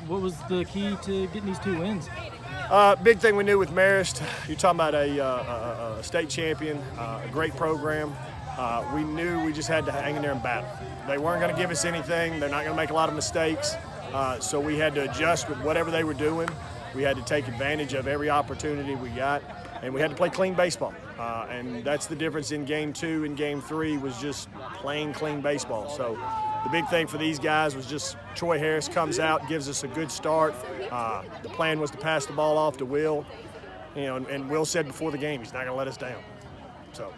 What was the key to getting these 2 wins? Big thing we knew with Marist, you're talking about a state champion, a great program. We knew we just had to hang in there and battle. They weren't going to give us anything. They're not going to make a lot of mistakes. So we had to adjust with whatever they were doing. We had to take advantage of every opportunity we got, and we had to play clean baseball. And that's the difference in Game 2 and Game 3 was just playing clean baseball. So the big thing for these guys was just Troy Harris comes out, gives us a good start. The plan was to pass the ball off to Will, and Will said before the game he's not going to let us down. So.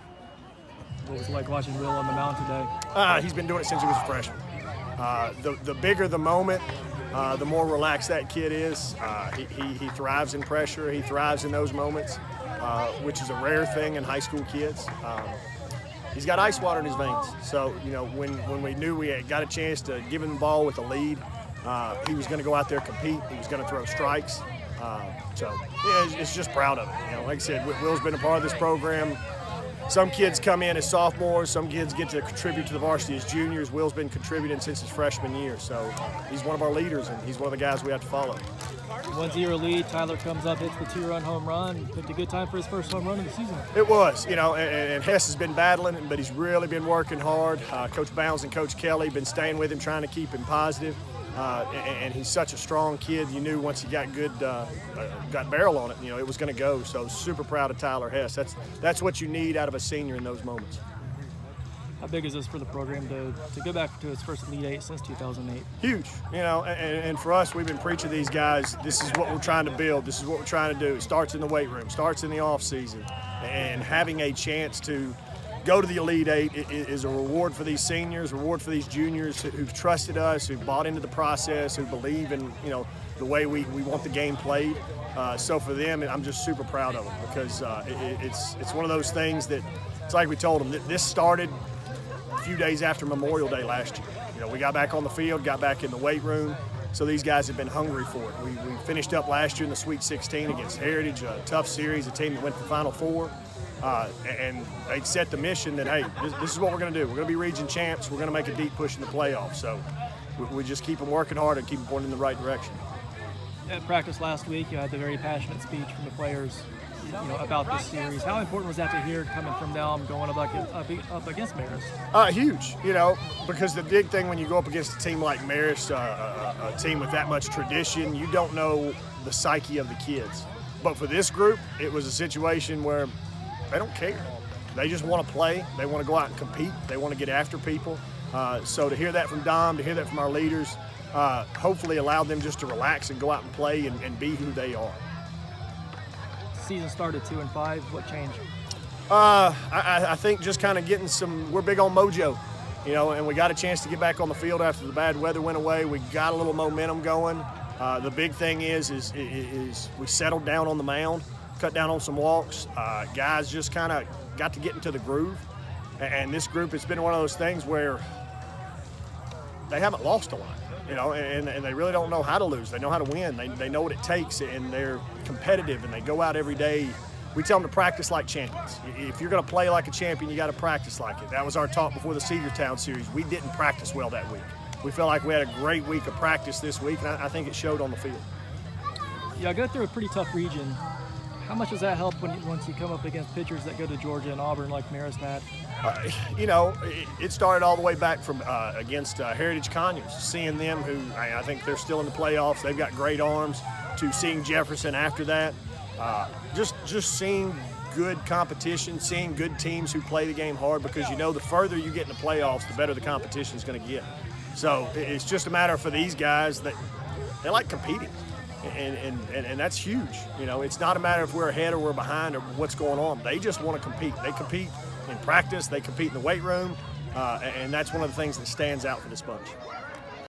What was it like watching Will on the mound today? He's been doing it since he was a freshman. The bigger the moment, the more relaxed that kid is. He thrives in pressure. He thrives in those moments, which is a rare thing in high school kids. He's got ice water in his veins. So, when we knew we had got a chance to give him the ball with a lead, he was going to go out there compete. He was going to throw strikes. It's just proud of it. Like I said, Will's been a part of this program. Some kids come in as sophomores. Some kids get to contribute to the varsity as juniors. Will's been contributing since his freshman year. So he's one of our leaders, and he's one of the guys we have to follow. 1-0 lead. Tyler comes up, hits the 2-run home run. Picked a good time for his first home run of the season. It was, and Hess has been battling, but he's really been working hard. Coach Bounds and Coach Kelly been staying with him, trying to keep him positive. And he's such a strong kid. You knew once he got good, got barrel on it, it was going to go. So super proud of Tyler Hess. That's what you need out of a senior in those moments. How big is this for the program to go back to its first Elite Eight since 2008? Huge, and for us, we've been preaching to these guys, this is what we're trying to build. This is what we're trying to do. It starts in the weight room, starts in the off season, and having a chance to go to the Elite Eight is a reward for these seniors, reward for these juniors who've trusted us, who've bought into the process, who believe in the way we want the game played. So for them, I'm just super proud of them because it's one of those things that it's like we told them that this started a few days after Memorial Day last year. We got back on the field, got back in the weight room. So these guys have been hungry for it. We finished up last year in the Sweet 16 against Heritage, a tough series, a team that went to the Final Four. And they set the mission that, hey, this is what we're going to do. We're going to be region champs. We're going to make a deep push in the playoffs. So we just keep them working hard and keep them pointing in the right direction. At practice last week, you had the very passionate speech from the players about this series. How important was that to hear coming from them going up against Marist? Huge, because the big thing when you go up against a team like Marist, a team with that much tradition, you don't know the psyche of the kids. But for this group, it was a situation where they don't care. They just want to play. They want to go out and compete. They want to get after people. So to hear that from Dom, to hear that from our leaders, hopefully allowed them just to relax and go out and play and be who they are. Season started 2-5. What changed? I think just kind of getting we're big on mojo, and we got a chance to get back on the field after the bad weather went away. We got a little momentum going. The big thing is we settled down on the mound, cut down on some walks. Guys just kind of got to get into the groove. And this group, it's been one of those things where they haven't lost a lot, and they really don't know how to lose. They know how to win. They know what it takes, and they're competitive, and they go out every day. We tell them to practice like champions. If you're going to play like a champion, you got to practice like it. That was our talk before the Cedartown series. We didn't practice well that week. We felt like we had a great week of practice this week, and I think it showed on the field. Yeah, I go through a pretty tough region. How much does that help once you come up against pitchers that go to Georgia and Auburn like Marist had? It started all the way back from against Heritage Conyers, seeing them who I think they're still in the playoffs. They've got great arms, to seeing Jefferson after that. Just seeing good competition, seeing good teams who play the game hard, because the further you get in the playoffs, the better the competition is going to get. So it's just a matter for these guys that they like competing. And that's huge. It's not a matter if we're ahead or we're behind or what's going on. They just want to compete. They compete in practice. They compete in the weight room. And that's one of the things that stands out for this bunch.